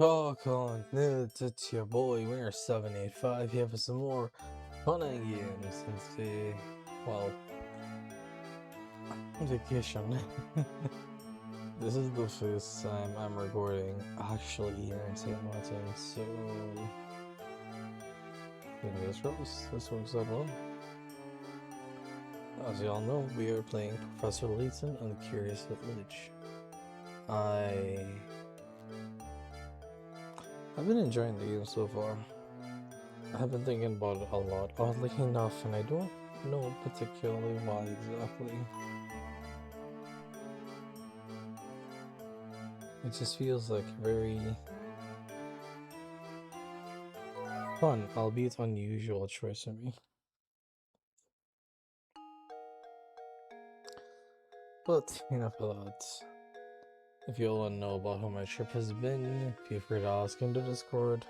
Welcome, it's your boy Winner 785 here for some more fun and games since the, well, vacation. This is the first time I'm recording actually here in St. Martin, so fingers crossed this works out well. As you all know, we are playing Professor Layton on the Curious Village. I've been enjoying the game so far. I've been thinking about it a lot, oddly enough, and I don't know particularly why exactly. It just feels like very fun, albeit unusual choice for me. But enough of that. If you all want to know about how my trip has been, feel free to ask in the Discord.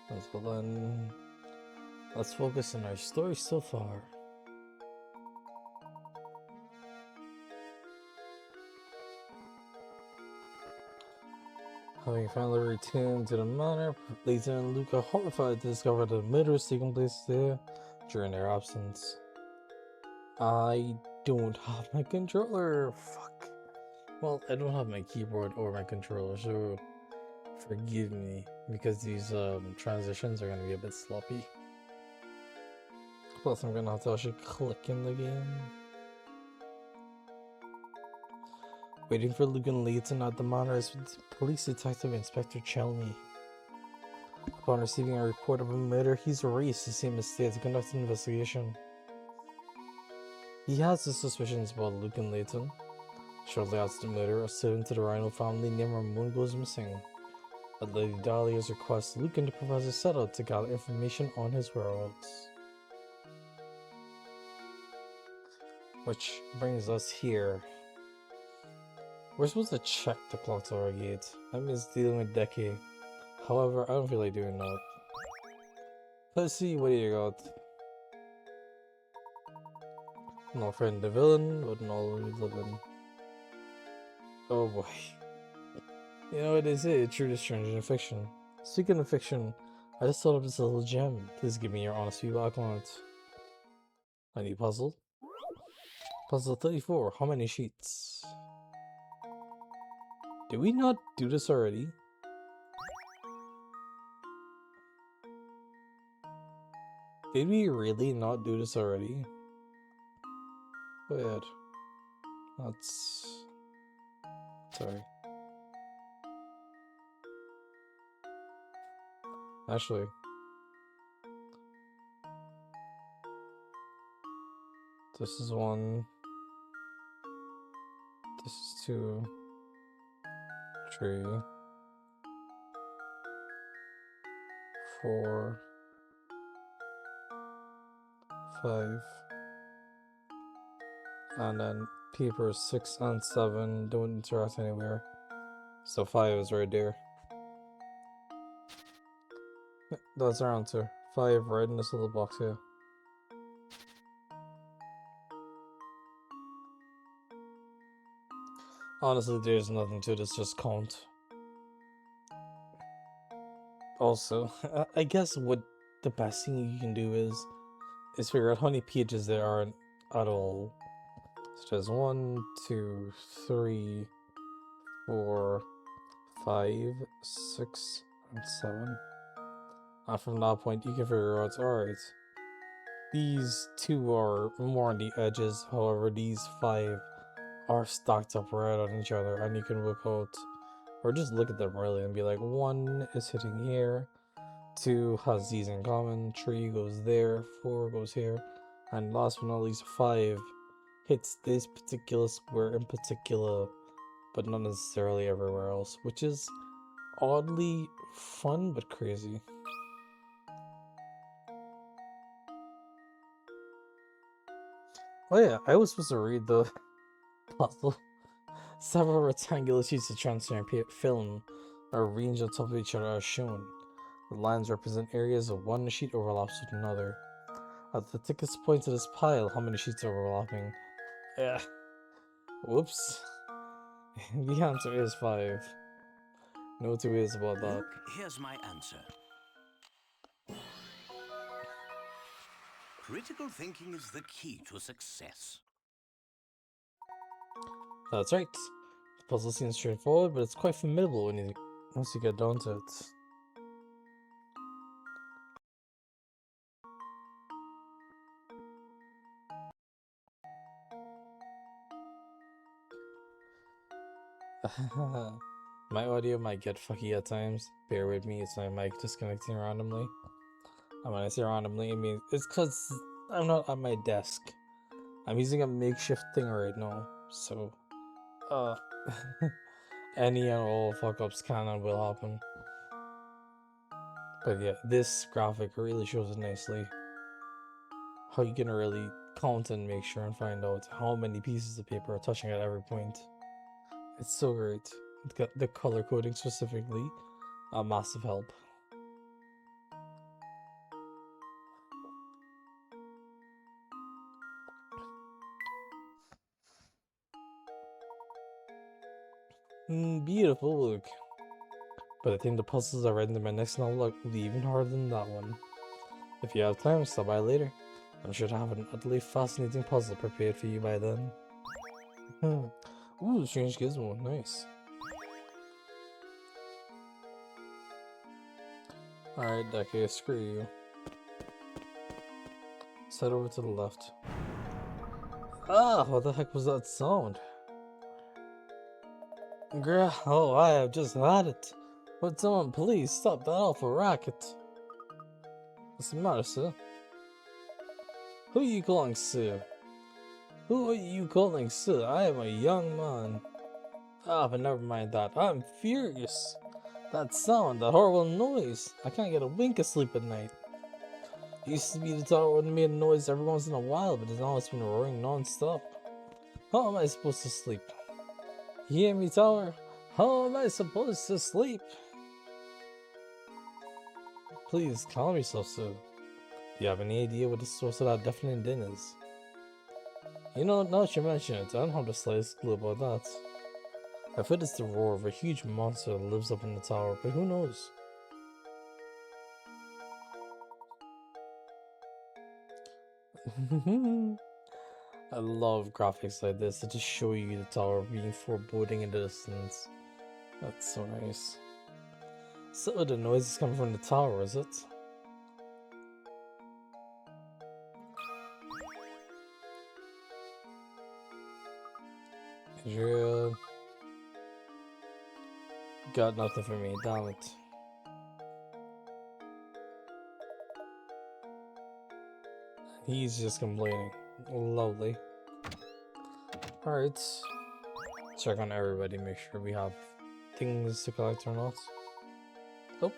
Until then, let's focus on our story so far. Having finally returned to the manor, Layton and Luca, horrified to discover the murders taking place there during their absence. I don't have my controller. Fuck. Well, I don't have my keyboard or my controller, so forgive me because these transitions are gonna be a bit sloppy. Plus, I'm gonna have to actually click in the game. Waiting for Luke and Layton at the manor is Police Detective Inspector Chelney. Upon receiving a report of a murder, he's raced to St. Estate to conduct an investigation. He has his suspicions about Luke and Layton. Shortly after the murder, a servant to the Rhino family named Ramon goes missing. At Lady Dahlia's request, Luke and the Professor set out to gather information on his whereabouts. Which brings us here. We're supposed to check the clock tower gate. I miss dealing with Deke. However, I don't feel like doing that. Let's see, what do you got? No friend the villain, but no villain. Oh boy. You know what they say, truth is stranger than fiction. Speaking of fiction, I just thought of this little gem. Please give me your honest feedback on it. I need puzzle. Puzzle 34, how many sheets? Did we not do this already? Did we really not do this already? Weird. That's... sorry. Actually. This is 1. This is 2. 3. 4. 5. And then papers 6 and 7 don't interact anywhere. So 5 is right there. That's our answer. 5 right in this little box here. Honestly, there's nothing to this, just count. Also, I guess what the best thing you can do is figure out how many pages there are at all. So there's 1, 2, 3, 4, 5, 6, and 7. And from that point, you can figure out, alright, these 2 are more on the edges, however, these 5 are stacked up right on each other, and you can work out, or just look at them really and be like, 1 is hitting here, 2 has these in common, 3 goes there, 4 goes here, and last but not least, 5 hits this particular square in particular, but not necessarily everywhere else, which is oddly fun but crazy. Oh yeah, I was supposed to read the puzzle. Several rectangular sheets of transparent film are arranged on top of each other as shown. The lines represent areas of one sheet overlaps with another. At the thickest point of this pile, how many sheets are overlapping? Whoops. The answer is 5. No two ways about that. Look, here's my answer. Critical thinking is the key to success. That's right. The puzzle seems straightforward, but it's quite formidable once you get down to it. My audio might get fucky at times. Bear with me, it's my mic disconnecting randomly. And when I say randomly, I mean it's because I'm not at my desk. I'm using a makeshift thing right now, so any and all fuck ups can and will happen. But yeah, this graphic really shows it nicely. How you can really count and make sure and find out how many pieces of paper are touching at every point. It's so great. The color coding specifically, a massive help. Beautiful look. But I think the puzzles I read in my next novel will be even harder than that one. If you have time, stop by later. I'm sure to have an utterly fascinating puzzle prepared for you by then. Ooh, strange gizmo, nice. Alright, Deke, screw you. Let's head over to the left. Ah, what the heck was that sound? Girl, oh, I have just had it. Would someone please stop that awful racket? What's the matter, sir? Who are you calling sir? Who are you calling sir? I am a young man. Ah, but never mind that. I'm furious. That sound, that horrible noise. I can't get a wink of sleep at night. It used to be the tower would made a noise every once in a while, but now it's been roaring non-stop. How am I supposed to sleep? You hear me, tower? How am I supposed to sleep? Please, calm yourself, sir. Do you have any idea what the source of that deafening din is? You know, now that you mention it, I don't have the slightest clue about that. I've heard it's the roar of a huge monster that lives up in the tower, but who knows? I love graphics like this that just show you the tower being foreboding in the distance. That's so nice. So the noise is coming from the tower, is it? Yeah. Got nothing for me, damn it. He's just complaining. Lovely. Alright. Check on everybody, make sure we have things to collect or not. Oh.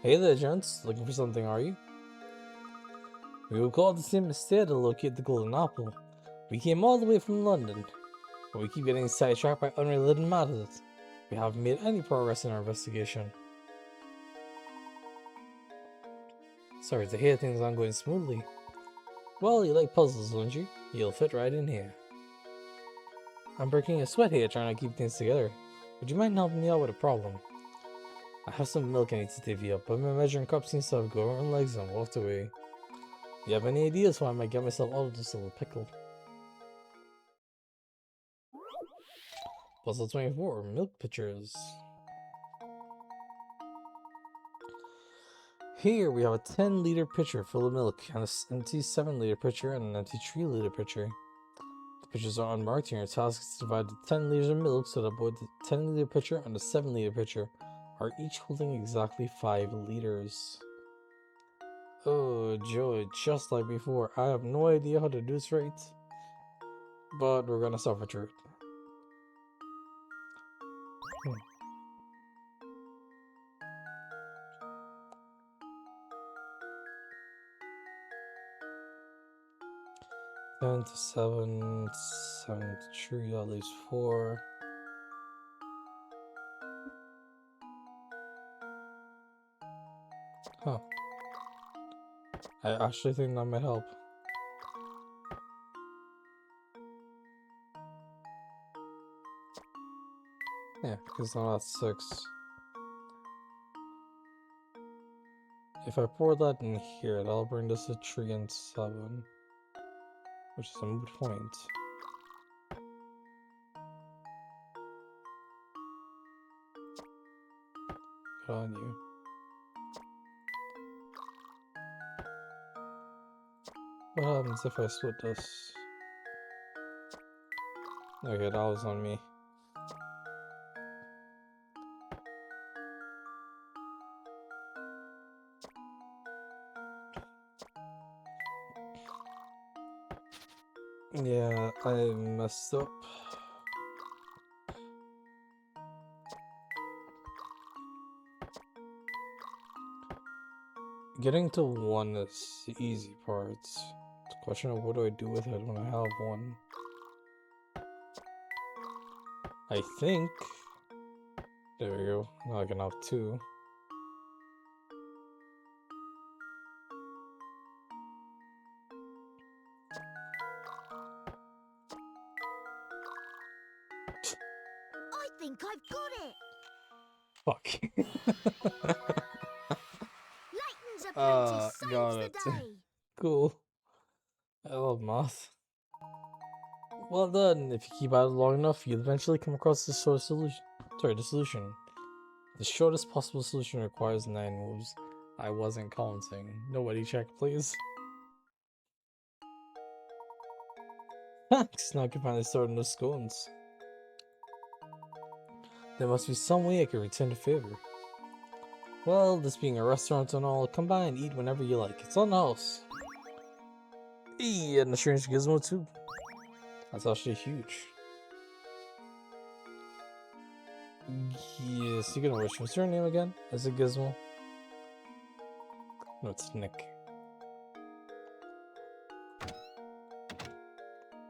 Hey there, gents. Looking for something, are you? We were called the same instead to locate the golden apple. We came all the way from London, but we keep getting sidetracked by unrelated matters. We haven't made any progress in our investigation. Sorry to hear things aren't going smoothly. Well, you like puzzles, don't you? You'll fit right in here. I'm breaking a sweat here trying to keep things together. Would you mind helping me out with a problem? I have some milk I need to divvy up, but my measuring cup seems to have grown legs and walked away. Do you have any ideas why I might get myself out of this little pickle? Puzzle 24, milk pitchers. Here we have a 10-liter pitcher full of milk, and an empty 7-liter pitcher and an empty 3-liter pitcher. The pitchers are unmarked, and your task is to divide the 10 liters of milk so that both the 10-liter pitcher and the 7-liter pitcher are each holding exactly 5 liters. Oh joy, just like before, I have no idea how to do this right, but we're gonna suffer through it. 10 to 7, 7 to 3, that leaves 4. Huh. I actually think that might help. Yeah, because now that's 6. If I pour that in here, that'll bring this to 3 and 7, which is a moot point. Good on you. What happens if I split this? Okay, that was on me. Yeah, I messed up. Getting to 1 is the easy part. It's a question of what do I do with it when I have 1. I think... There we go. Now I can have 2. I think I've got it. Fuck. Layton's apprentice got saves it. the day. Cool. I love math. Well done. If you keep at it long enough, you'll eventually come across the solution. The solution. The shortest possible solution requires 9 moves. I wasn't counting. Nobody check, please. Thanks. Now I can finally start on the scones. There must be some way I can return the favor. Well, this being a restaurant and all, come by and eat whenever you like. It's on the house. Hey, and the strange gizmo too. That's actually huge. Yeah, speaking of which, what's your name again? Is it Gizmo? No, it's Nick.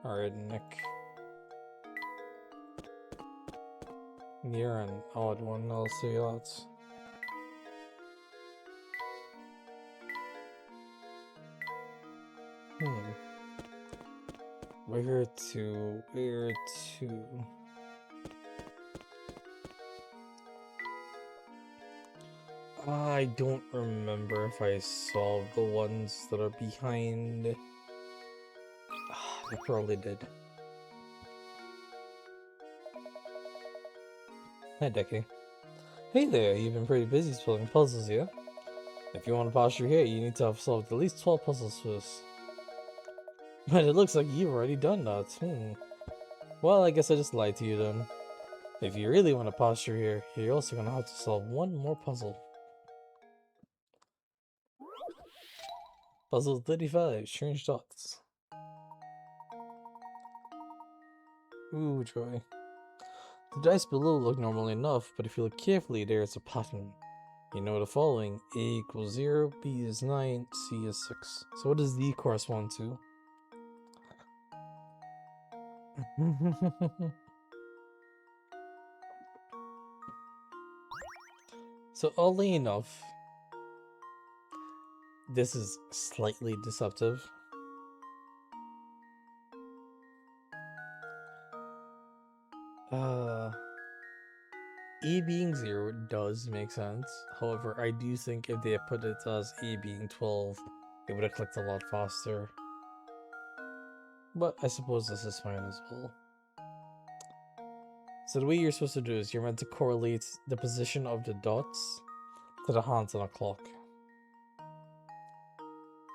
Alright, Nick. You're an odd one, I'll say that. Where to? I don't remember if I solved the ones that are behind. I probably did. Hi, Decky. Hey there, you've been pretty busy solving puzzles, yeah? If you want to pass through here, you need to have solved at least 12 puzzles first. But it looks like you've already done that. Well, I guess I just lied to you then. If you really want to pass through here, you're also gonna have to solve 1 more puzzle. Puzzle 35, Strange Dots. Ooh, joy. The dice below look normal enough, but if you look carefully, there is a pattern. You know the following: A equals 0, B is 9, C is 6. So what does D correspond to? So oddly enough, this is slightly deceptive. A being 0 does make sense. However, I do think if they had put it as A being 12, it would have clicked a lot faster. But I suppose this is fine as well. So the way you're supposed to do is you're meant to correlate the position of the dots to the hands on a clock.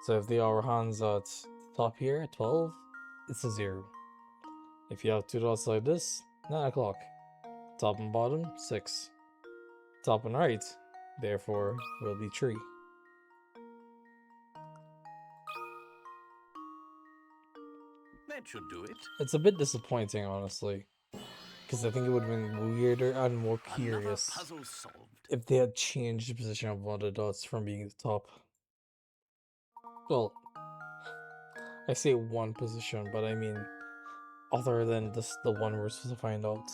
So if they are hands at the top here at 12, it's a 0. If you have 2 dots like this, 9 o'clock. Top and bottom, 6. Top and right, therefore, will be 3. That should do it. It's a bit disappointing, honestly, because I think it would have been weirder and more Another curious puzzle solved. if they had changed the position of one of the dots from being the top. Well, I say one position, but I mean other than this, the one we're supposed to find out.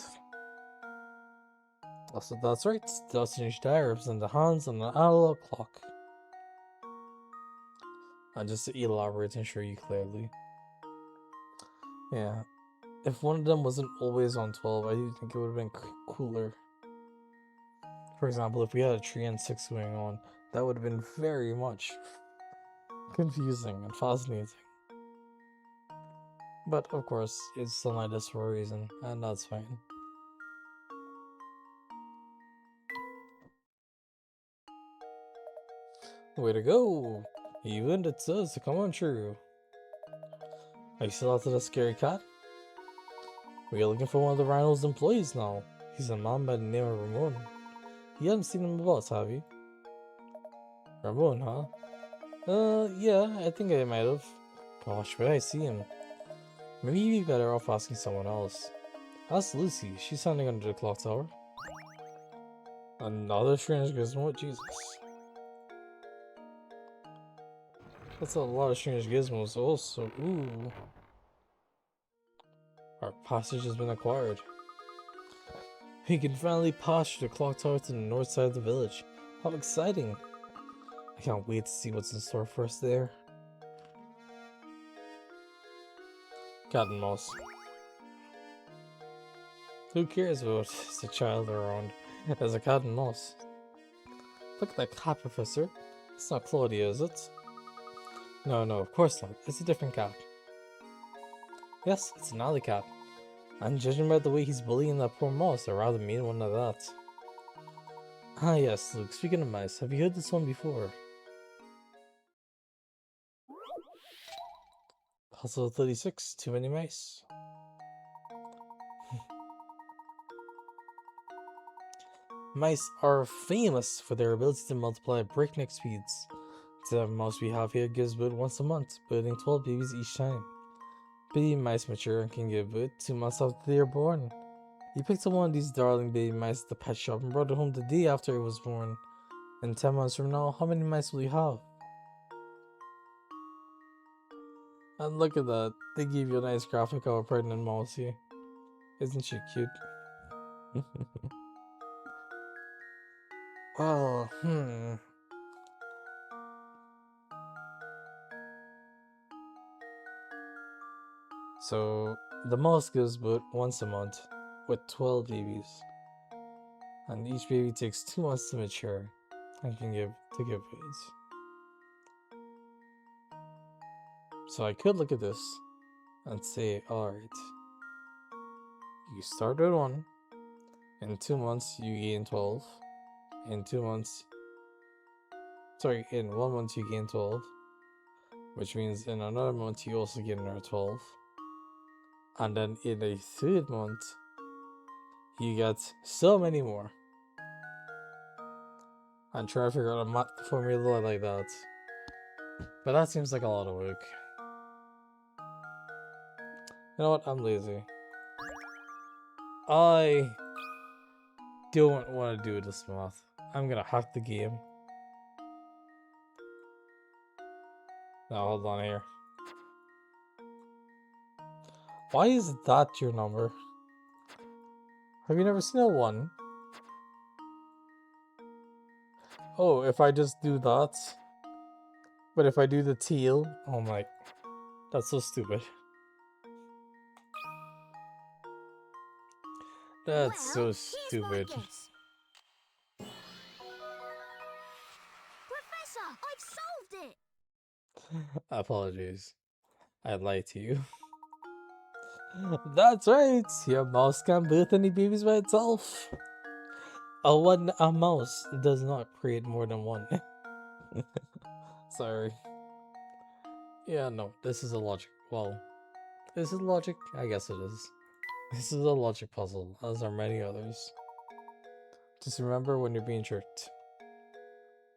Also, that's right, the dots in each die represent the hands on an analog clock. And just to elaborate and show you clearly. Yeah, if one of them wasn't always on 12, I do think it would have been cooler. For example, if we had a 3 and 6 going on, That would have been very much confusing and fascinating. But of course, it's still like this for a reason, and that's fine. Way to go! Even it says to come on true. Are you still after the scary cat? We're looking for one of the Rhino's employees now. He's a man by the name of Ramon. You haven't seen him about, have you? Ramon, huh? Yeah, I think I might have. Gosh, where did I see him? Maybe you'd be better off asking someone else. Ask Lucy, she's standing under the clock tower. Another strange gizmo? Jesus. That's a lot of strange gizmos also. Ooh. Our passage has been acquired. We can finally pass through the clock tower to the north side of the village. How exciting! I can't wait to see what's in store for us there. Cat and mouse. Who cares about the child around? There's a cat and mouse. Look at that cat, Professor. It's not Claudia, is it? No, of course not. It's a different cat. Yes, it's an alley cat. And judging by the way he's bullying that poor mouse, a rather mean one at that. Ah yes, Luke, speaking of mice, have you heard this one before? Puzzle 36, too many mice. Mice are famous for their ability to multiply at breakneck speeds. The mouse we have here gives birth once a month, birthing 12 babies each time. Baby mice mature and can give birth 2 months after they are born. You picked up one of these darling baby mice at the pet shop and brought it home the day after it was born. And 10 months from now, how many mice will you have? And look at that, they gave you a nice graphic of a pregnant mouse here. Isn't she cute? Well, So, the mouse gives birth once a month with 12 babies. And each baby takes 2 months to mature and can give birth. So I could look at this and say, alright, you start with 1, in 2 months you gain 12, in 1 month you gain 12, which means in another month you also get another 12, and then in a 3rd month you get so many more. I'm trying to figure out a math formula like that, but that seems like a lot of work. You know what, I'm lazy. I don't want to do this math. I'm gonna hack the game. Now hold on here. Why is that your number? Have you never seen a 1? Oh, if I just do that. But if I do the teal, oh my, that's so stupid. That's so stupid. Professor, I've solved it! Apologies. I lied to you. That's right, your mouse can't birth any babies by itself. A mouse does not create more than 1. Sorry. Yeah, no, this is a logic. Well, this is logic? I guess it is. This is a logic puzzle, as are many others. Just remember when you're being tricked.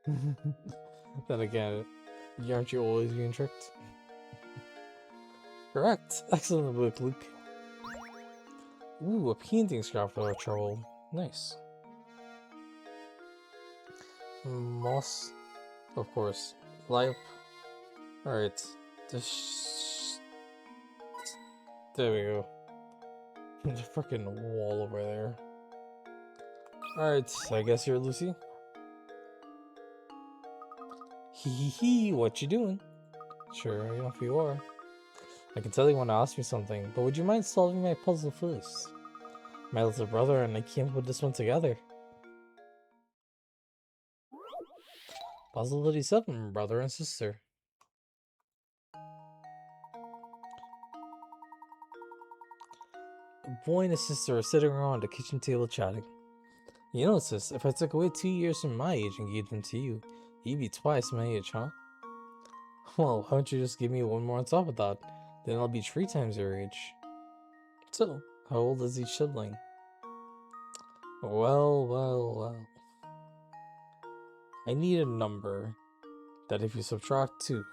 Then again, aren't you always being tricked? Correct! Excellent work, Luke. Ooh, a painting scrapped out of trouble. Nice. Moss, of course. Life. Alright. There we go. There's a freaking wall over there. Alright, I guess you're Lucy. Hee, what you doing? Sure enough you are. I can tell you want to ask me something, but would you mind solving my puzzle first? My little brother and I came up with this one together. Puzzle 37, brother and sister. A boy and a sister are sitting around the kitchen table chatting. You know, sis, if I took away 2 years from my age and gave them to you, you'd be twice my age, huh? Well, why don't you just give me one more on top of that? Then I'll be 3 times your age. So, how old is each sibling? Well. I need a number that if you subtract 2,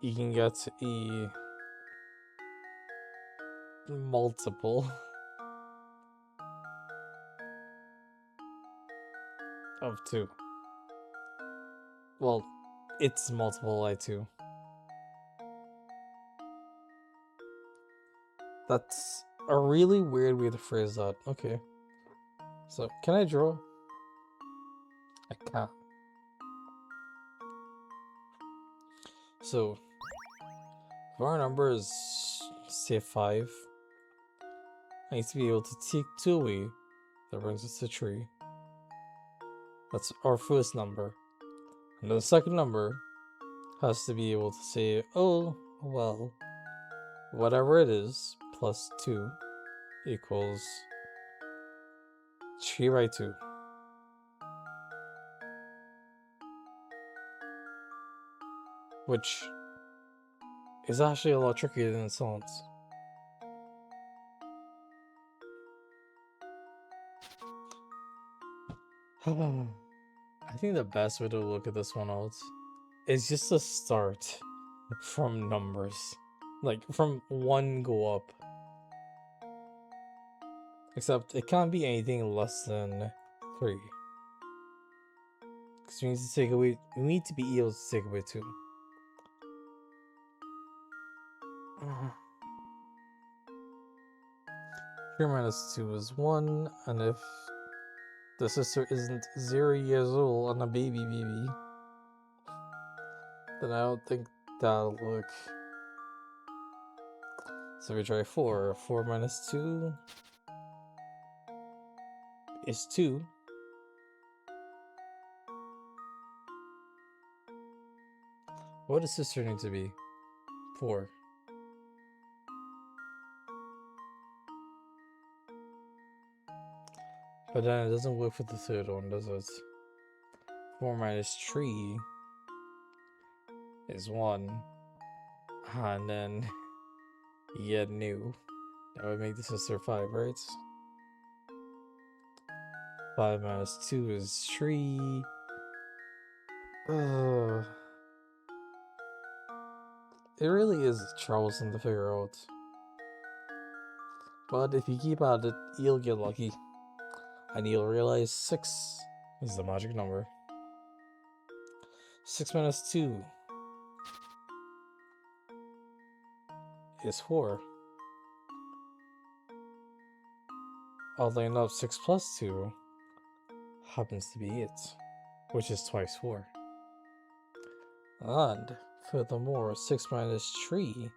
you can get a multiple of 2. Well, it's multiple by 2. That's a really weird way to phrase that. Okay. So, can I draw? I can't. So, if our number is, say, 5, I need to be able to take 2 away. That brings us to 3. That's our first number. And the second number has to be able to say, oh, well, whatever it is, plus 2 equals 3 by 2. Which is actually a lot trickier than it sounds. I think the best way to look at this one out is just to start from numbers. Like, from 1 go up. Except, it can't be anything less than 3. Because we need to take away, we need to be able to take away 2. 3 minus 2 is 1, and if the sister isn't 0 years old and a baby, then I don't think that'll work. So we try 4. 4 minus 2 is 2. What does sister need to be? 4. But then it doesn't work for the third one, does it? 4 minus 3 is 1. And then you get new. That would make the sister 5, right? 5 minus 2 is 3. It really is troublesome to figure out. But if you keep at it, you'll get lucky. And you'll realize 6 is the magic number. 6 minus 2 is 4. Oddly enough, 6 plus 2 happens to be 8, which is twice 4. And furthermore, 6 minus 3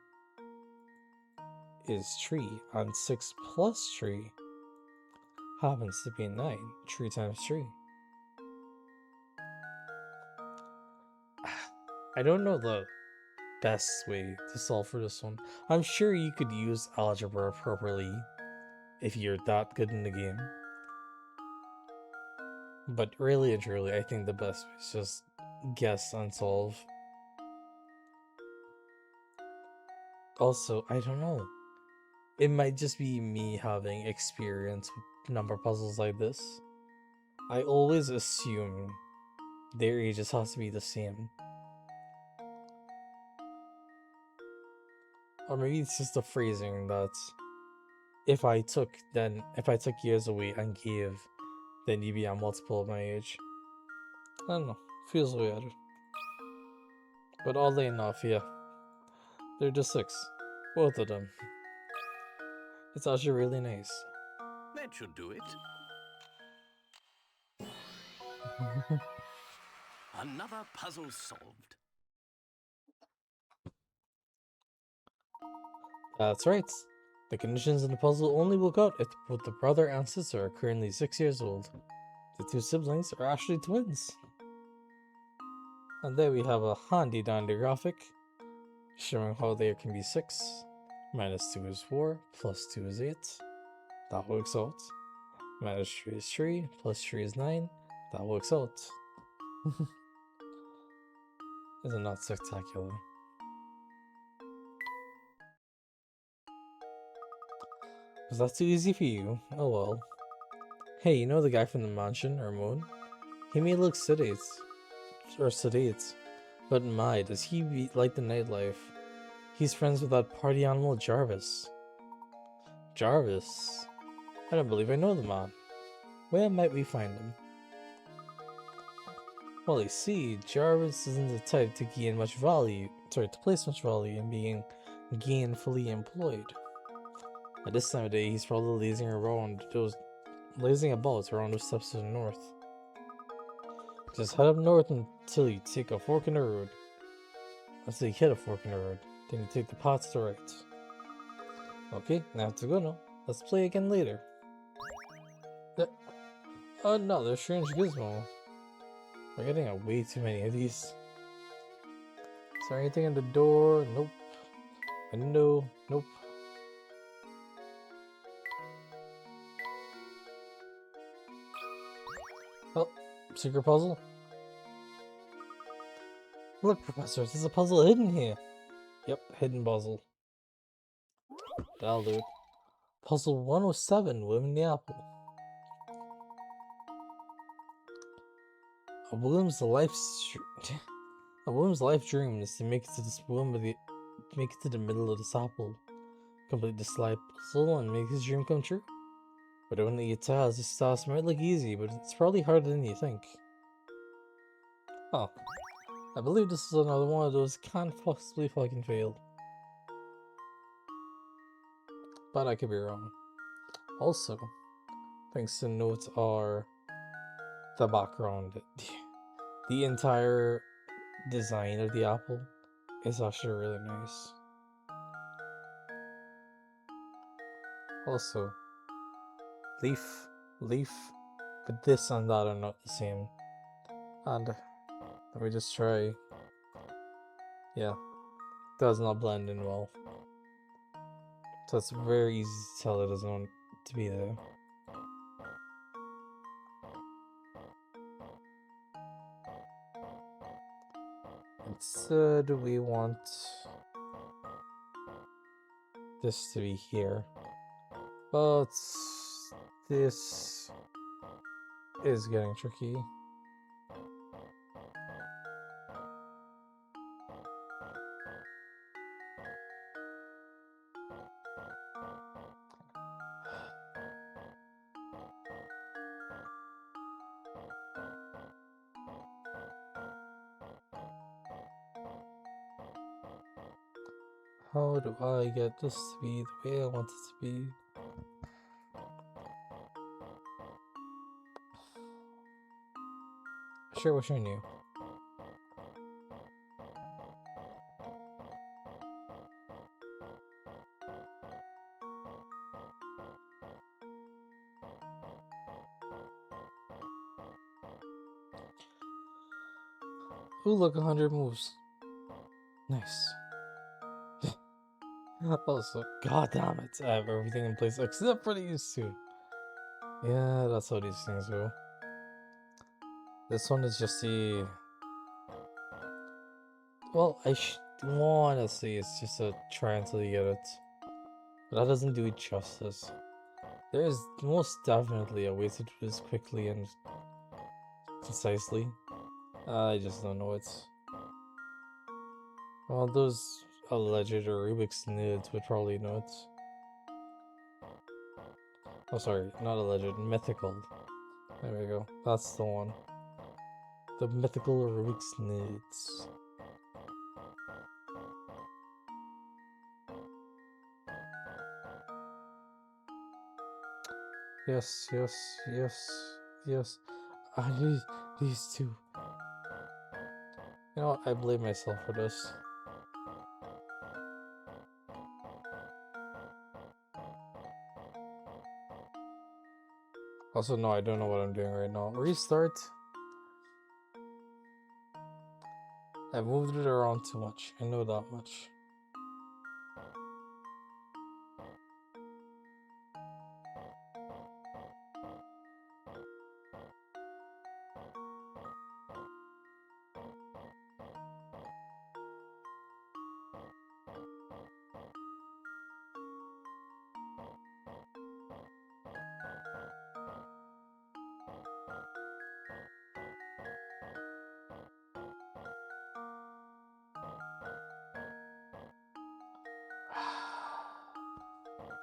is 3, and 6 plus 3 happens to be 9. 3 times 3. I don't know the best way to solve for this one. I'm sure you could use algebra properly if you're that good in the game. But really and truly, I think the best way is just guess and solve. Also, I don't know. It might just be me having experience with number puzzles like this. I always assume their ages has to be the same. Or maybe it's just the phrasing that if I took years away and gave, then you'd be a multiple of my age. I don't know. Feels weird. But oddly enough, yeah. They're just 6. Both of them. It's actually really nice. That should do it. Another puzzle solved. That's right. The conditions in the puzzle only work out if both the brother and sister are currently 6 years old. The two siblings are actually twins. And there we have a handy dandy graphic showing how there can be 6. Minus 2 is 4, plus 2 is 8. That works out. Minus 3 is 3, plus 3 is 9. That works out. Isn't that spectacular? Was that too easy for you? Oh well. Hey, you know the guy from the mansion, Ramon? He may look sedate, but my, does he like the nightlife? He's friends with that party animal Jarvis. Jarvis? I don't believe I know the man. Where might we find him? Well, you see, Jarvis isn't the type to place much value in being gainfully employed. At this time of day, he's probably lazing about around the steps to the north. Just head up north until you take a fork in the road. Until you hit a fork in the road, then you take the path to the right. Okay, now I have to go now. Let's play again later. Another strange gizmo. We're getting way too many of these. Is there anything in the door? Nope. Window? Nope. Oh, secret puzzle? Look, Professor, there's a puzzle hidden here. Yep, hidden puzzle. That'll do it. Puzzle 107, Women in the Apple. A woman's life dream is to make it to the middle of this apple, complete the slide puzzle, and make his dream come true. But when you tell this task might look easy, but it's probably harder than you think. Oh, I believe this is another one of those can't possibly fucking fail. But I could be wrong. Also, things to note are the background. The entire design of the apple is actually really nice. Also, leaf, but this and that are not the same. And let me just try. Yeah, does not blend in well. So it's very easy to tell it doesn't want to be there. Instead, we want this to be here. But this is getting tricky. How do I get this to be the way I want it to be? Sure, wish I knew. Ooh, look, 100 moves. Nice. Also, god damn it, I have everything in place except for these two. Yeah, that's how these things go. This one is just the... Well, I want to say it's just a try until you get it. But that doesn't do it justice. There is most definitely a way to do this quickly and concisely. I just don't know it. Well, those alleged or Rubik's nerds would probably know it. Oh, sorry, not alleged, mythical. There we go. That's the one. The mythical Rubik's nerds. Yes, yes, yes, yes. I need these two. You know what? I blame myself for this. Also, no, I don't know what I'm doing right now. Restart. I moved it around too much. I know that much.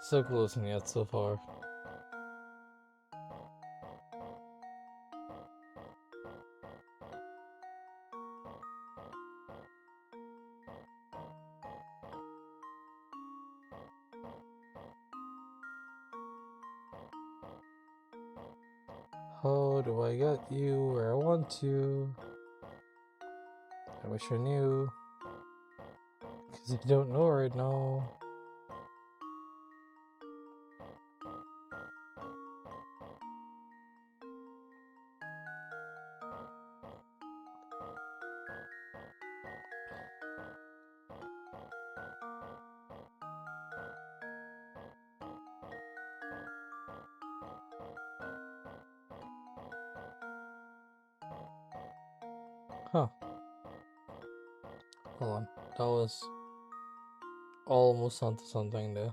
So close and yet so far. How do I get you where I want to? I wish I knew. Because I don't know right now. Huh. Hold on. That was almost onto something there.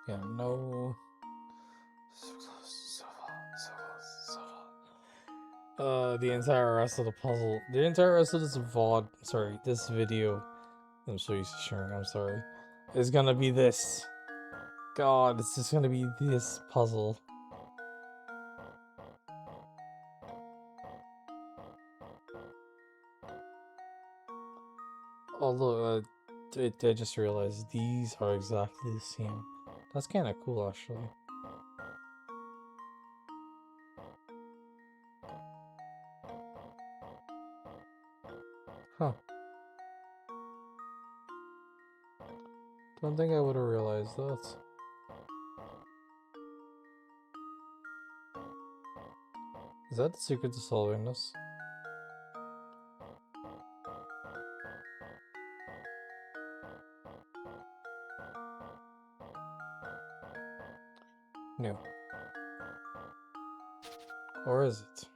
Yeah, no. So close, so far, so close, so far. The entire rest of the puzzle, the entire rest of this VOD, sorry, this video, I'm so used to sharing, I'm sorry, is gonna be this. God, it's just gonna be this puzzle. Although, I just realized these are exactly the same. That's kind of cool, actually. Huh. Don't think I would have realized that. Is that the secret to solving this? No. Or is it?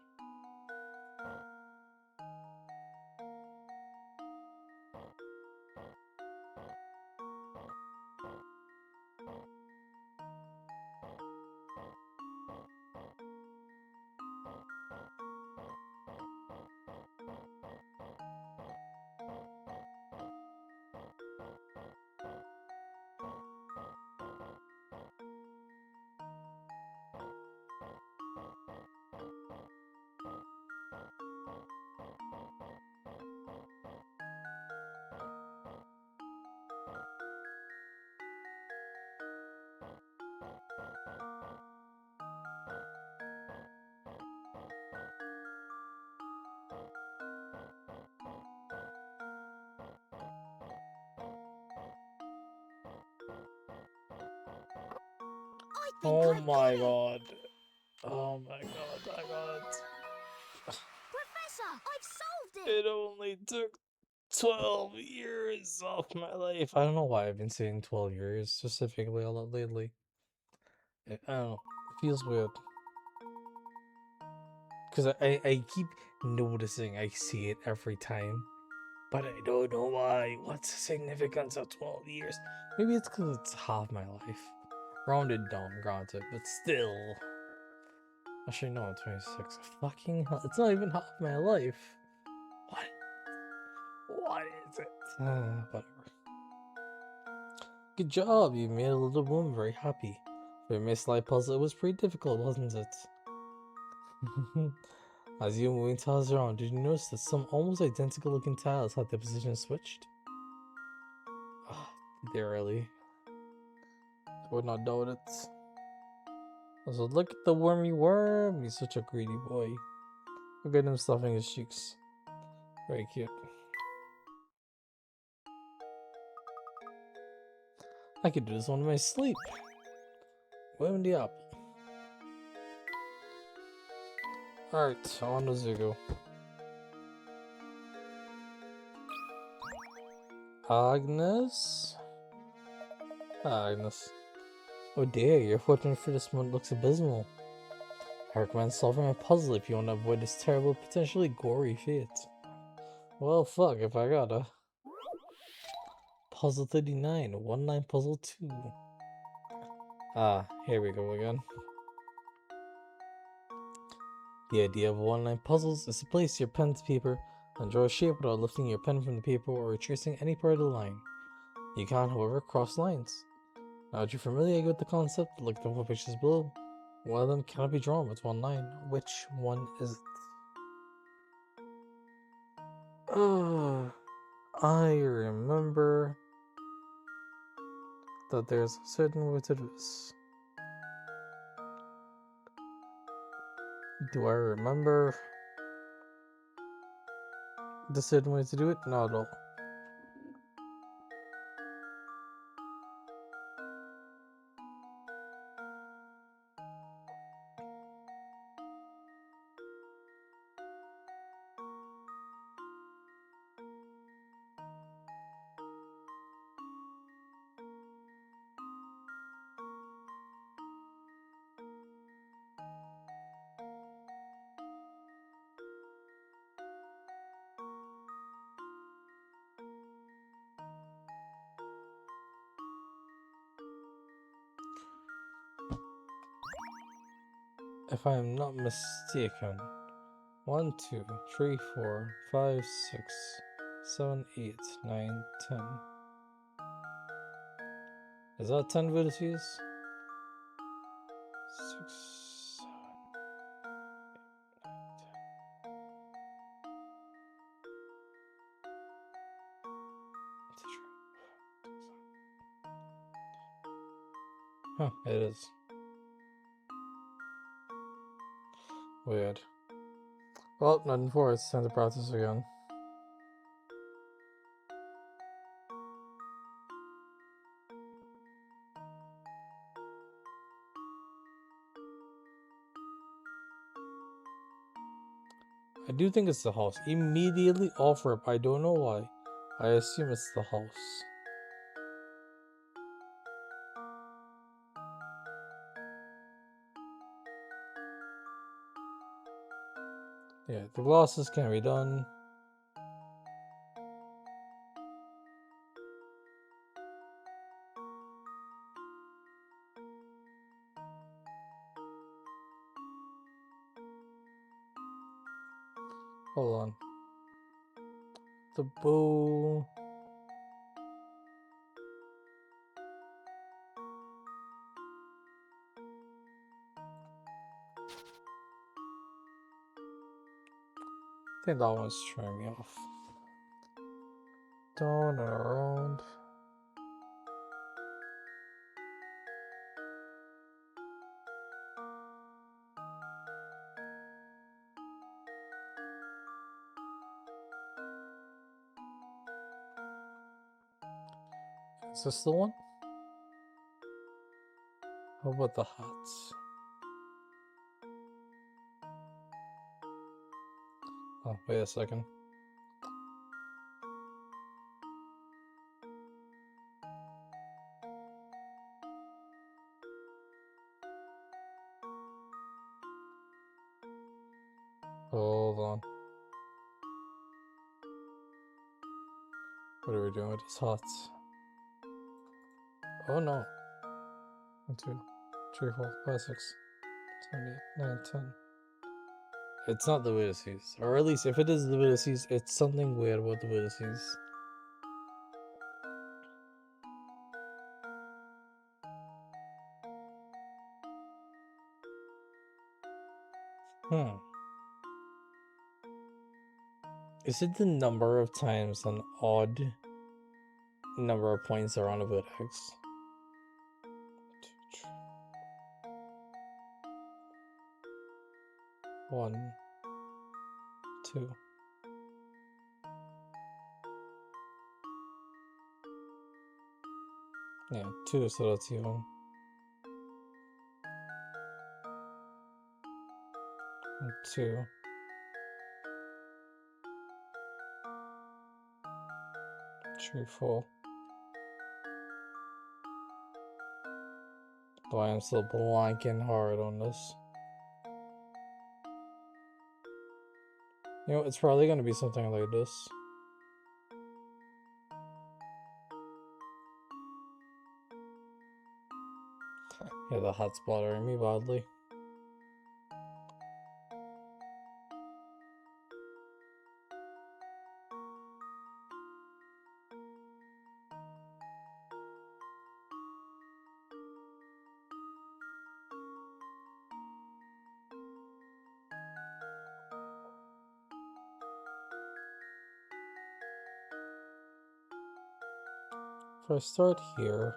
I think Oh I've my got it. god. Oh my god, I got it. Professor, I've solved it. It only took 12 years off my life. I don't know why I've been saying 12 years specifically a lot lately. I don't know. It feels weird. Because I keep noticing I see it every time. But I don't know why. What's the significance of 12 years? Maybe it's because it's half my life. Rounded down, granted, but still. Actually, no, I'm 26. Fucking hell. It's not even half my life. What? What is it? Whatever. Good job, you made a little woman very happy. For a Miss Light puzzle, it was pretty difficult, wasn't it? As you were moving tiles around, did you notice that some almost identical looking tiles had their position switched? Oh, did they really? Would not doubt it. Also, look at the wormy worm. He's such a greedy boy. Look at him stuffing his cheeks. Very cute. I could do this one in my sleep. Worm the apple. Alright, on to Zugo. Agnes? Agnes. Oh dear, your fortune for this month looks abysmal. I recommend solving a puzzle if you want to avoid this terrible, potentially gory fate. Well, fuck if I gotta. Puzzle 39, one-line puzzle 2. Ah, here we go again. The idea of one-line puzzles is to place your pen to paper and draw a shape without lifting your pen from the paper or retracing any part of the line. You can, however, cross lines. Now that you're familiar with the concept, look at the pictures below. One of them cannot be drawn with one line. Which one is it? I remember that there's a certain way to do this. Do I remember the certain way to do it? Not at all. If I am not mistaken, 1, 2, 3, 4, 5, 6, 7, 8, 9, 10. Is that 10 vertices? 6, 7, 8, 9, 10. Huh, it is. Weird. Well, nothing for it. It's time to practice again. I do think it's the house. Immediately offer up. I don't know why. I assume it's the house. Yeah, the glosses can be done. Hold on. The bow. I think that one's throwing me off. Down and around. Is this the one? How about the hats? Oh, wait a second. Hold on. What are we doing with these hats? Oh no. 1, 2, 3, 4, 5, 6, 7, 8, 9, 10. It's not the vertices. Or at least if it is the vertices, it's something weird about the vertices. Is it the number of times an odd number of points are on a vertex? 2, 1, 2. Yeah, 2, so that's even. 2. 3, 4. Though I am still blanking hard on this. You know, it's probably gonna be something like this. Yeah, the hot's bothering me badly. If I start here,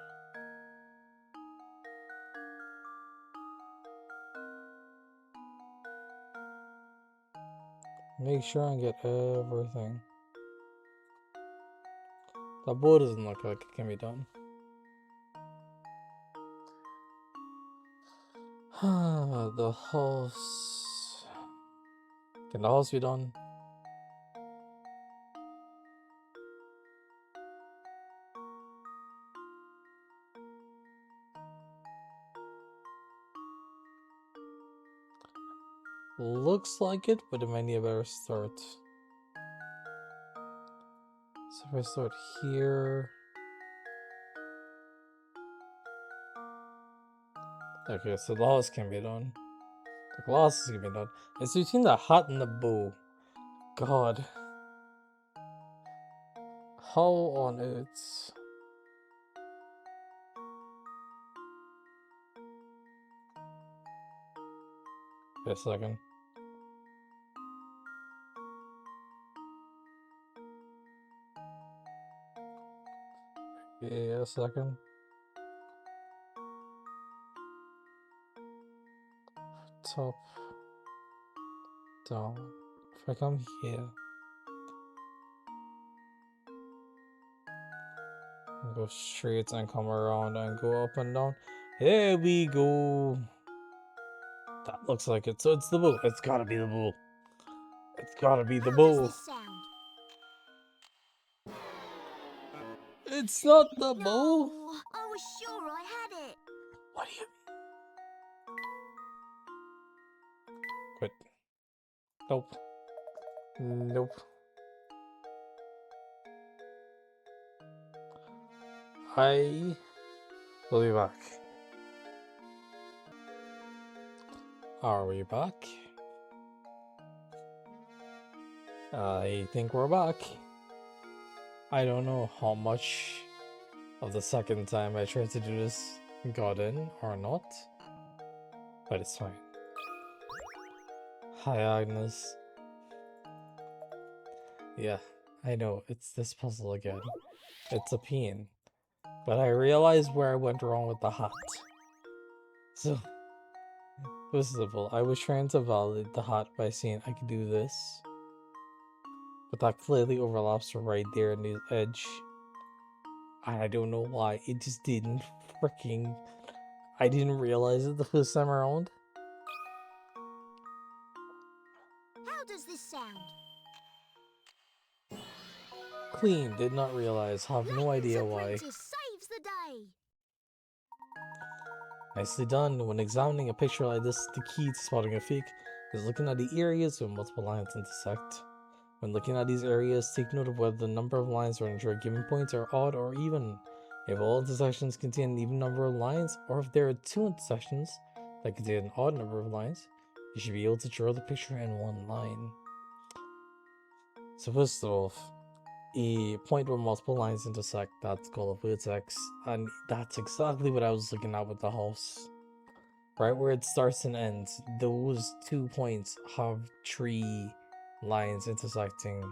make sure I get everything. That bow doesn't look like it can be done. The house. Can the house be done? Looks like it, but it might need a better start. So if I start here. Okay, so the house can be done. The glass can be done. It's between the hat and the bow. God. How on earth? Wait a second. Yeah, a second. Top. Down. If I come here. And go straight and come around and go up and down. Here we go. That looks like it. So it's the bull. It's gotta be the bull. It's gotta be the How does bull. this sound? It's not the bull. No, I was sure I had it. What do you quit? Nope. Nope. I will be back. Are we back? I think we're back. I don't know how much of the second time I tried to do this got in or not, but it's fine. Hi, Agnes. Yeah, I know, it's this puzzle again. It's a pain. But I realized where I went wrong with the hat. So, it was simple. I was trying to validate the hat by saying I could do this. But that clearly overlaps right there in the edge. I don't know why. It just didn't freaking... I didn't realize it the first time around. How does this sound? Clean, did not realize, have no Layton's idea why. apprentice saves the day. Nicely done. When examining a picture like this, the key to spotting a fake is looking at the areas where multiple lines intersect. When looking at these areas, take note of whether the number of lines running through a given point are odd or even. If all intersections contain an even number of lines, or if there are two intersections that contain an odd number of lines, you should be able to draw the picture in one line. So first off, a point where multiple lines intersect, that's called a vertex, and that's exactly what I was looking at with the house. Right where it starts and ends, those 2 points have 3 lines intersecting.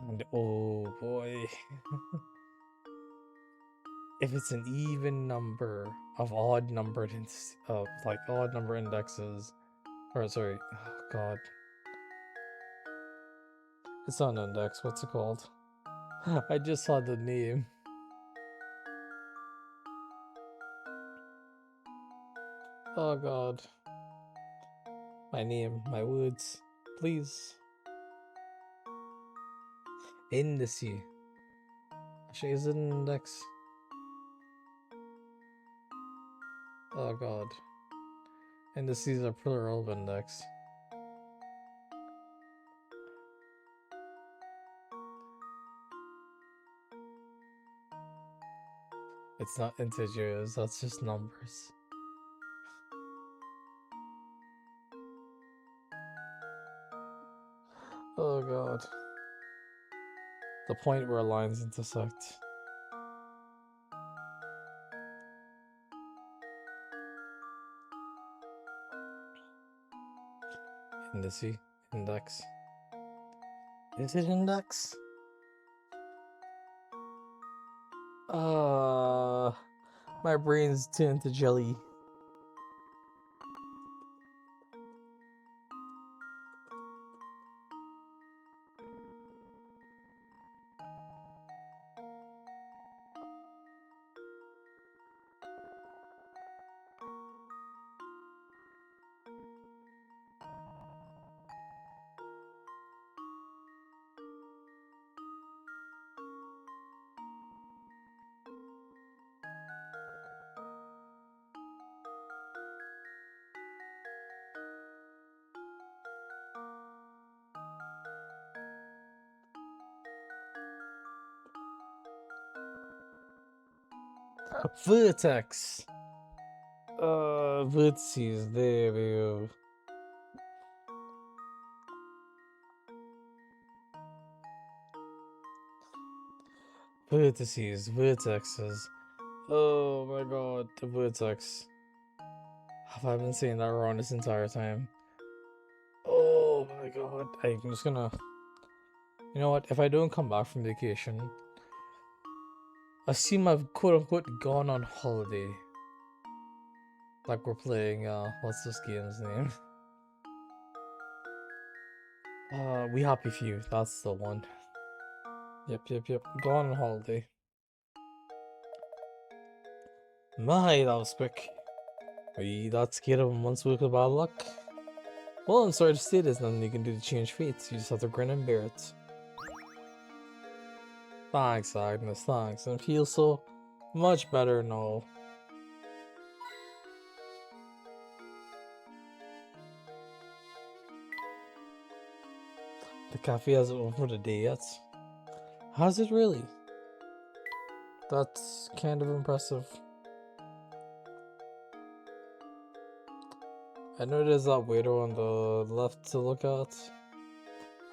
And oh boy. If it's an even number of odd number indexes, Or sorry, oh god. It's not an index, what's it called? I just saw the name. Oh god. My name, my words. Please. Indice. Actually, is it an index? Oh god. Indices are plural of index. It's not integers, that's just numbers. Oh god. The point where lines intersect. Indice. Index. Is it index? My brain's turned to jelly. Vertex. Vertices. There we go. Vertices. Vertexes. Oh my god, the vertex. Have I been saying that wrong this entire time? Oh my god. I'm just gonna. You know what? If I don't come back from vacation, assume I've quote unquote gone on holiday. Like we're playing, what's this game's name? We Happy Few. That's the one. Yep. Gone on holiday. My, that was quick. Are you that scared of a month's worth of bad luck? Well, I'm sorry to say this, nothing you can do to change fates. You just have to grin and bear it. Thanks, Agnes, thanks. And feel so much better now. The cafe hasn't opened for the day yet. Has it really? That's kind of impressive. I know there's that waiter on the left to look at.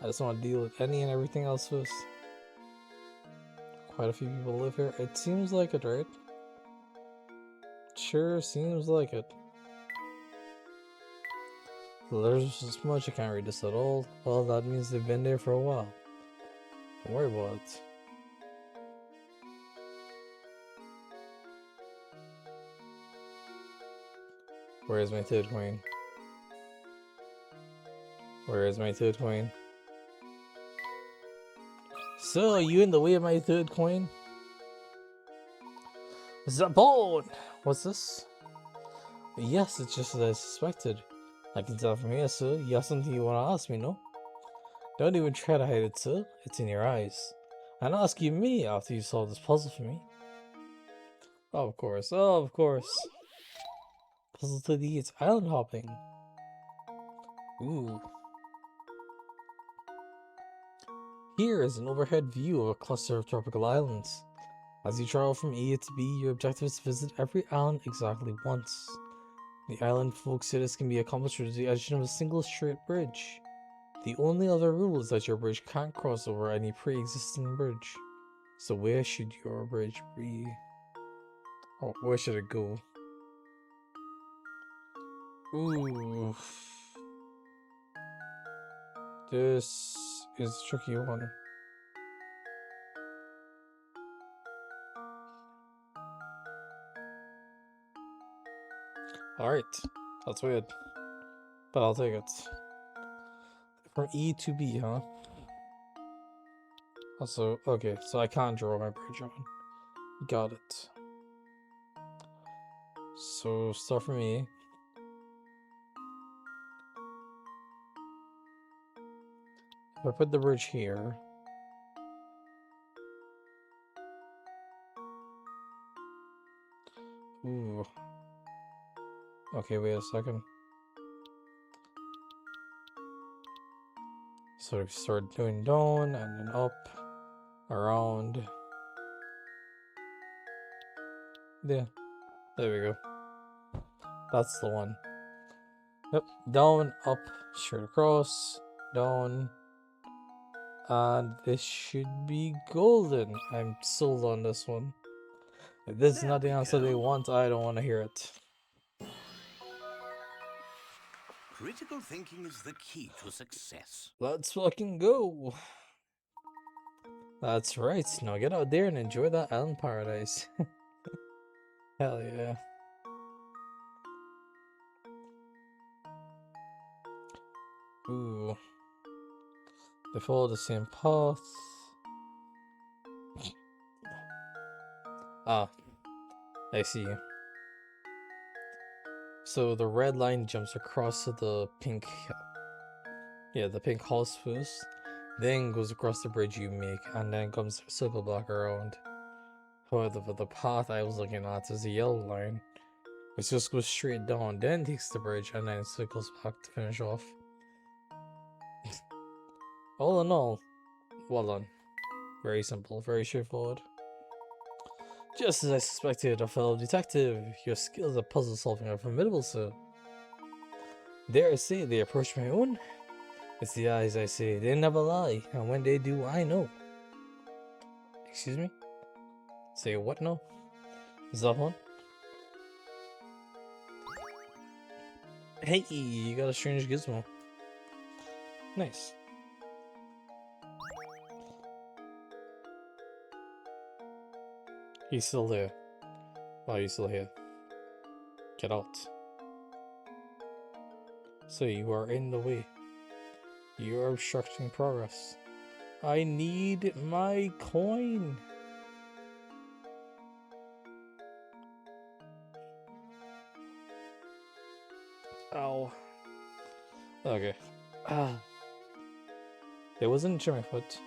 I just want to deal with any and everything else first. Quite a few people live here. It seems like it, right? Sure seems like it. The letters are smudged, I can't read this at all. Well, that means they've been there for a while. Don't worry about it. Where's my third coin? Where is my third coin? So, are you in the way of my third coin? Zabone! What's this? Yes, it's just as I suspected. I can tell from here, sir. You have something you want to ask me, no? Don't even try to hide it, sir. It's in your eyes. And ask you me after you solve this puzzle for me. Oh, of course. Oh, of course. Puzzle to the it's island hopping. Ooh. Here is an overhead view of a cluster of tropical islands. As you travel from A to B, your objective is to visit every island exactly once. The island folk say this can be accomplished with the addition of a single straight bridge. The only other rule is that your bridge can't cross over any pre-existing bridge. So where should your bridge be? Oh, where should it go? Ooh. This is a tricky one. Alright, that's weird. But I'll take it. From E to B, huh? Also, okay, so I can't draw my bridge on. Got it. So, start from E. If I put the bridge here... Ooh. Okay, wait a second. So we start doing down, and then up, around. Yeah, there we go. That's the one. Yep, down, up, straight across, down. And this should be golden. I'm sold on this one. If this is There not the we answer they go. want, I don't want to hear it. Critical thinking is the key to success. Let's fucking go. That's right. Now get out there and enjoy that island paradise. Hell yeah. Ooh. They follow the same path. Ah, I see. So the red line jumps across to the pink... Yeah, the pink house first. Then goes across the bridge you make, and then comes a circle block around. However, the path I was looking at is the yellow line, which just goes straight down, then takes the bridge, and then circles back to finish off. All in all, well done. Very simple, very straightforward. Just as I suspected, a fellow detective, your skills at puzzle solving are formidable, sir. Dare I say they approach my own? It's the eyes, I say, they never lie, and when they do, I know. Excuse me? Say what now? Is that one? Hey, you got a strange gizmo. Nice. He's still there. Why are you still here? Get out. So you are in the way. You are obstructing progress. I need my coin. Ow. Okay. There was an itch in my foot.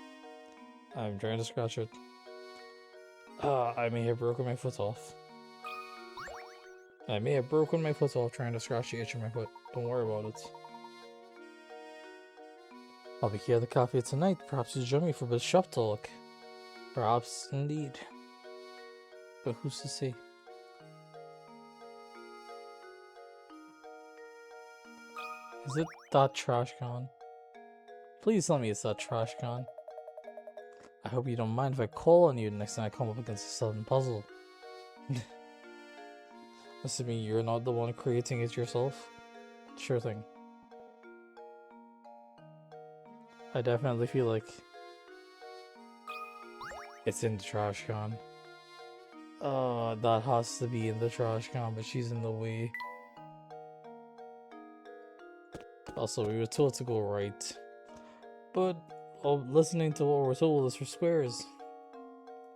I'm trying to scratch it. I may have broken my foot off. I may have broken my foot off trying to scratch the itch in my foot. Don't worry about it. I'll be here at the cafe tonight. Perhaps you'll join me for a bit of shop talk. Perhaps indeed. But who's to say? Is it that trash can? Please tell me it's that trash can. I hope you don't mind if I call on you the next time I come up against a sudden puzzle. Assuming you're not the one creating it yourself? Sure thing. I definitely feel like it's in the trash can. That has to be in the trash can, but she's in the way. Also, we were told to go right. But listening to what we're told is for squares.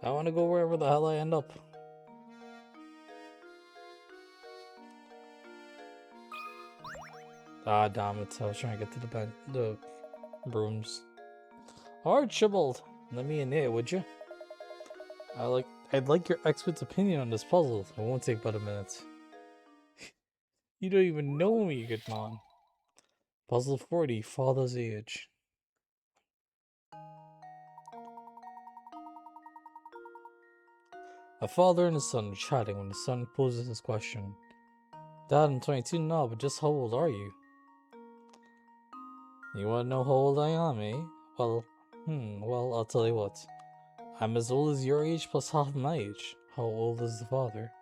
I want to go wherever the hell I end up. Ah, damn it. I was trying to get to the brooms. Archibald, let me in here, would you? I'd like your expert opinion on this puzzle. It won't take but a minute. You don't even know me, good man. Puzzle 40, Father's Age. A father and his son are chatting when the son poses his question. Dad, I'm 22 now, but just how old are you? You want to know how old I am, eh? Well, I'll tell you what. I'm as old as your age plus half my age. How old is the father?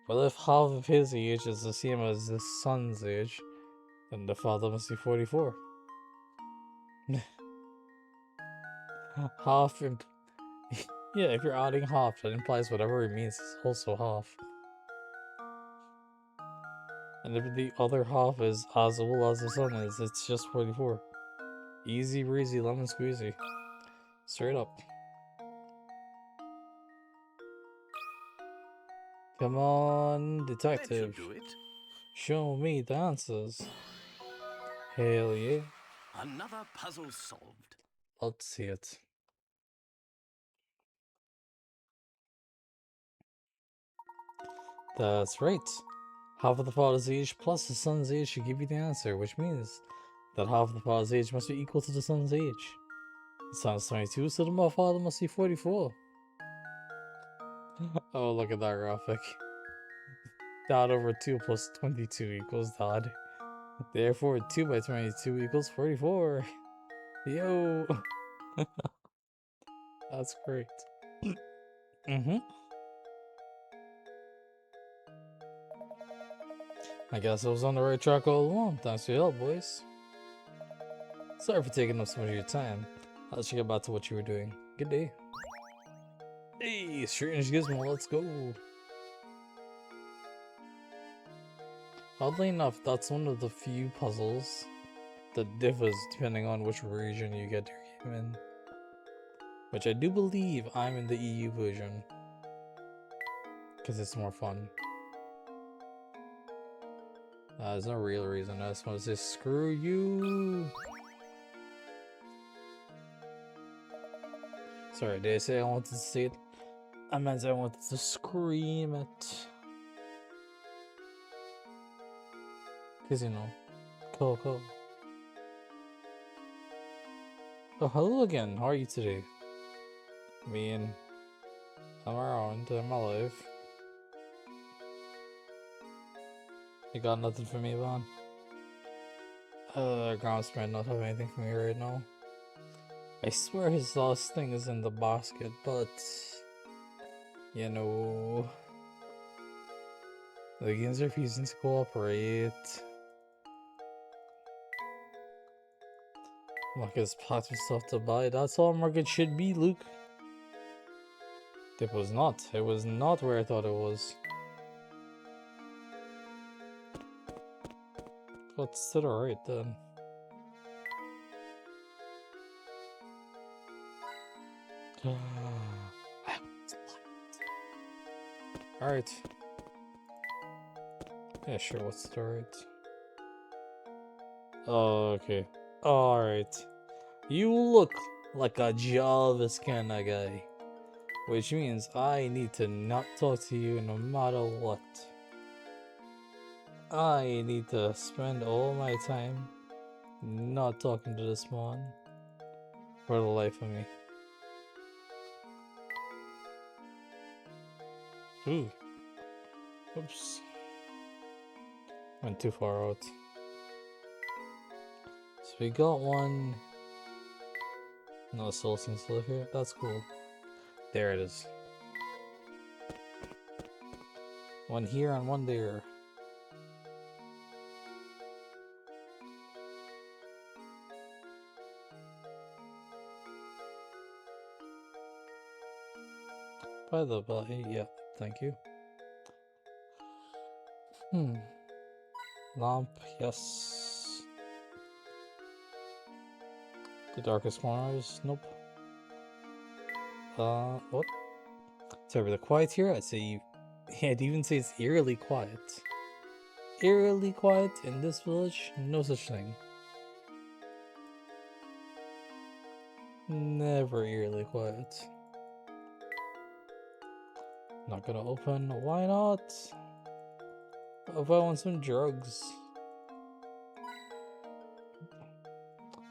Well, if half of his age is the same as his son's age, then the father must be 44. Half yeah, if you're adding half, that implies whatever it means is also half. And if the other half is as well as the sun is, it's just 44. Easy breezy lemon squeezy. Straight up. Come on, That detective. should do it. Show me the answers. Hell yeah. Another puzzle solved. Let's see it. That's right. Half of the father's age plus the son's age should give you the answer, which means that half of the father's age must be equal to the son's age. The son's 22, so the father must be 44. Oh, look at that graphic. Dot over 2 plus 22 equals dot. Therefore, 2 by 22 equals 44. Yo! That's great. I guess I was on the right track all along. Thanks for your help, boys. Sorry for taking up so much of your time. I'll let you get back to what you were doing. Good day. Hey, Strange Gizmo, let's go. Oddly enough, that's one of the few puzzles that differs depending on which region you get your game in. Which I do believe I'm in the EU version. Because it's more fun. There's no real reason. I just want to say screw you. Sorry, did I say I wanted to say it? I meant I wanted to scream it. Because, you know, Coco. Oh, hello again. How are you today? I'm around. I'm alive. You got nothing for me, Vaughn? Gramps might not have anything for me right now. I swear his last thing is in the basket, but... You know... The game's refusing to cooperate. Market's packed with stuff to buy. That's all market should be, Luke. It was not. It was not where I thought it was. What's to the right then? Alright. Yeah, sure, what's to the right? Oh, okay. Alright. You look like a Jarvis kind of guy. Which means I need to not talk to you no matter what. I need to spend all my time not talking to this one for the life of me. Ooh. Oops. Went too far out. So we got one. No soul seems to live here. That's cool. There it is. One here and one there. By the by, yeah, thank you. Lamp, yes. The darkest corners, nope. What? Sorry, the quiet here, I'd say, I'd even say it's eerily quiet. Eerily quiet in this village? No such thing. Never eerily quiet. Not gonna open, why not? If I want some drugs.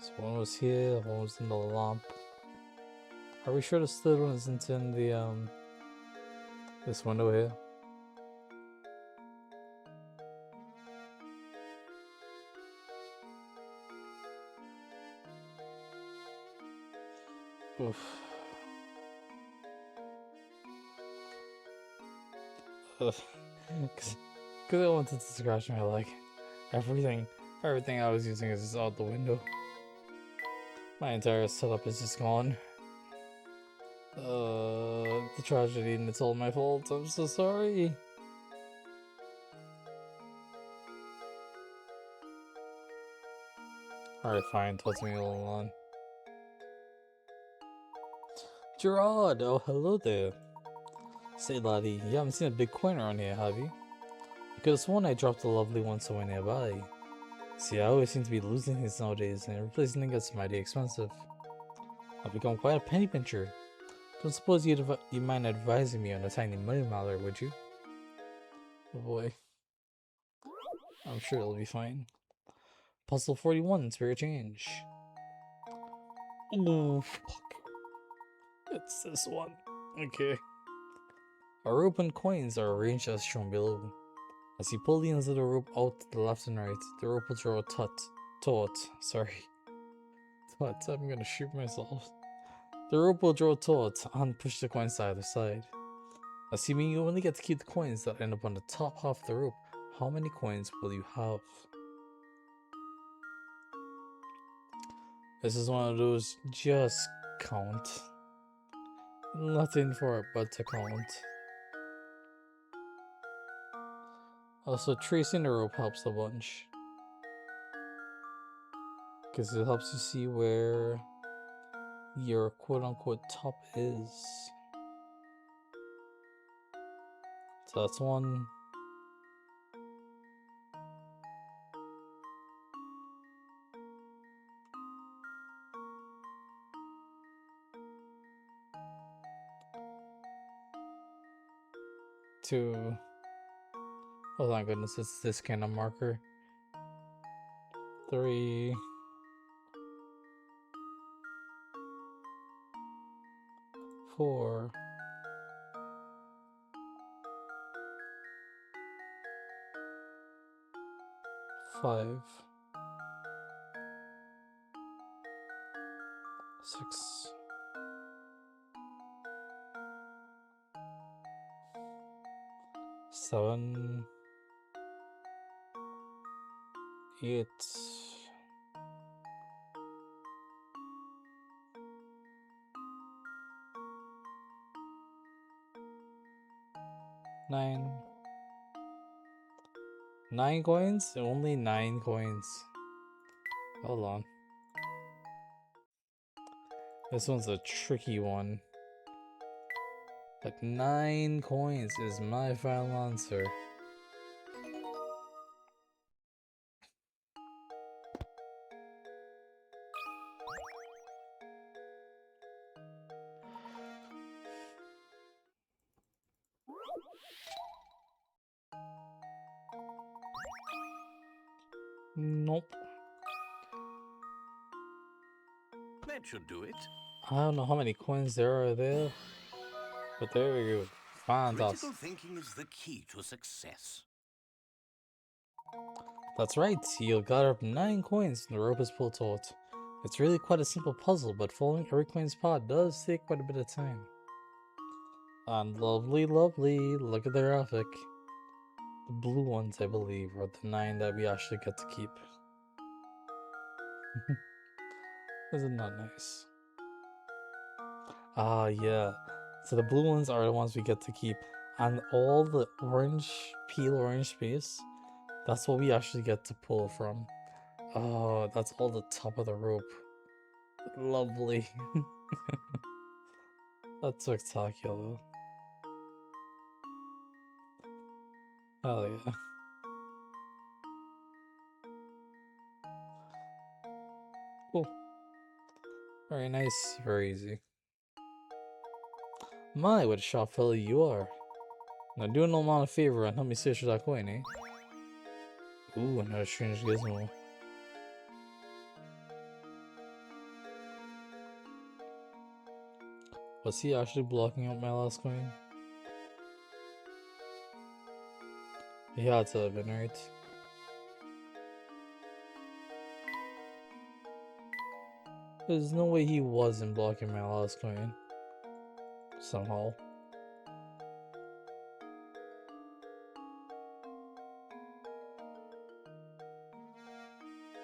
So one was here, one was in the lamp. Are we sure the third one isn't in the, this window here? Oof. Because I wanted to scratch my leg. Everything I was using is just out the window. My entire setup is just gone. The tragedy, and it's all my fault. I'm so sorry. Alright, fine. Talk to me along on. Gerard! Oh, hello there. Say, laddie, you haven't seen a big coin around here, have you? I could have sworn I dropped a lovely one somewhere nearby. See, I always seem to be losing things nowadays, and replacing them gets mighty expensive. I've become quite a penny pincher. Don't suppose you mind advising me on a tiny money matter, would you? Oh boy. I'm sure it'll be fine. Puzzle 41, spare change. Oh, fuck. It's this one. Okay. Our rope and coins are arranged as shown below. As you pull the ends of the rope out to the left and right, the rope will draw a sorry. I'm gonna shoot myself. The rope will draw taut and push the coins to either side. Assuming you only get to keep the coins that end up on the top half of the rope, how many coins will you have? This is one of those just count. Nothing for it but to count. Also, tracing the rope helps a bunch. Because it helps you see where your quote-unquote top is. So that's one. Two. Oh my goodness, it's this kind of marker. 3. 4. 5. 6. 7. 8. 9. 9 coins? Only 9 coins. Hold on. This one's a tricky one. But 9 coins is my final answer. Nope. That should do it. I don't know how many coins there are there. But there we go. Fantastic. Critical thinking is the key to success. That's right, you'll gather up 9 coins and the rope is pulled taut. It's really quite a simple puzzle, but following every coin's path does take quite a bit of time. And lovely, look at the graphic. The blue ones, I believe, are the 9 that we actually get to keep. Isn't that nice? Ah, yeah. So the blue ones are the ones we get to keep. And all the orange space, that's what we actually get to pull from. Oh, that's all the top of the rope. Lovely. That's spectacular. Hell yeah. Cool. Very nice, very easy. My, what a sharp fellow you are. Now do an old man a favor and help me search for that coin, eh? Ooh, another strange gizmo. Was he actually blocking out my last coin? He had to have been, right? There's no way he wasn't blocking my last coin. Somehow.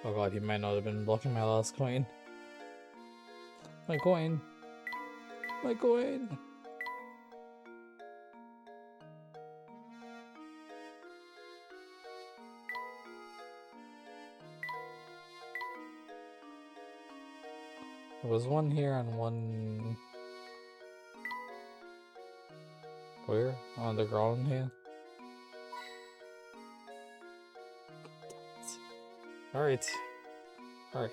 Oh god, he might not have been blocking my last coin. My coin! My coin! There was one here and one... Where? On the ground here? Alright. Alright.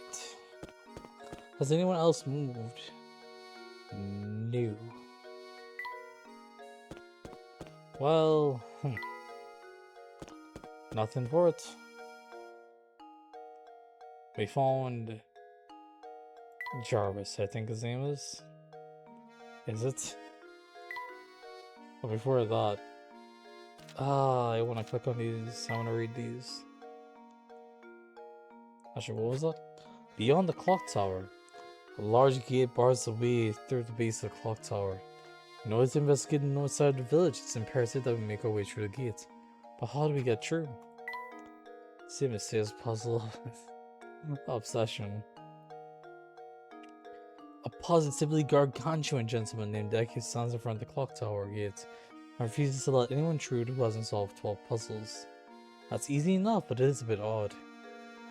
Has anyone else moved? No. Well, nothing for it. We found Jarvis, I think his name is. Is it? But before that, I want to click on these. I want to read these. Actually, what was that? Beyond the clock tower. A large gate bars the way through the base of the clock tower. In order to investigate the north side of the village, it's imperative that we make our way through the gate. But how do we get through? Same as Say's puzzle obsession. A positively gargantuan gentleman named Deku stands in front of the clock tower gate and refuses to let anyone through who hasn't solved 12 puzzles. That's easy enough, but it is a bit odd.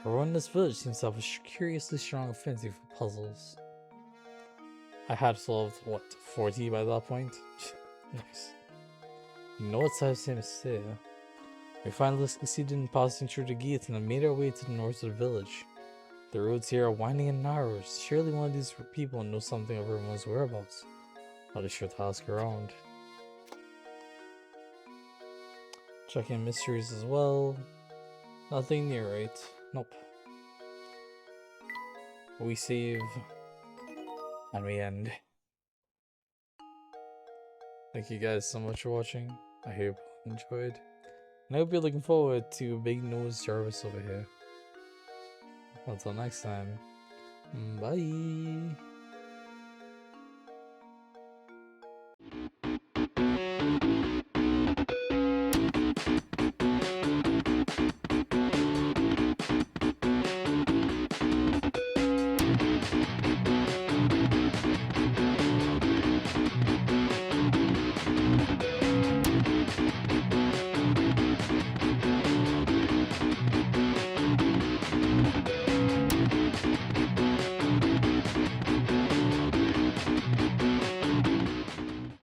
Everyone in this village seems to have a curiously strong affinity for puzzles. I had solved, what, 40 by that point? Nice. You know what's the same as say? We finally succeeded in passing through the gate and have made our way to the north of the village. The roads here are winding and narrow. Surely one of these people knows something of everyone's whereabouts. I'll be sure to ask around. Checking mysteries as well. Nothing near right. Nope. We save. And we end. Thank you guys so much for watching. I hope you enjoyed. And I hope you're looking forward to Big Nose Jarvis over here. Until next time. Bye.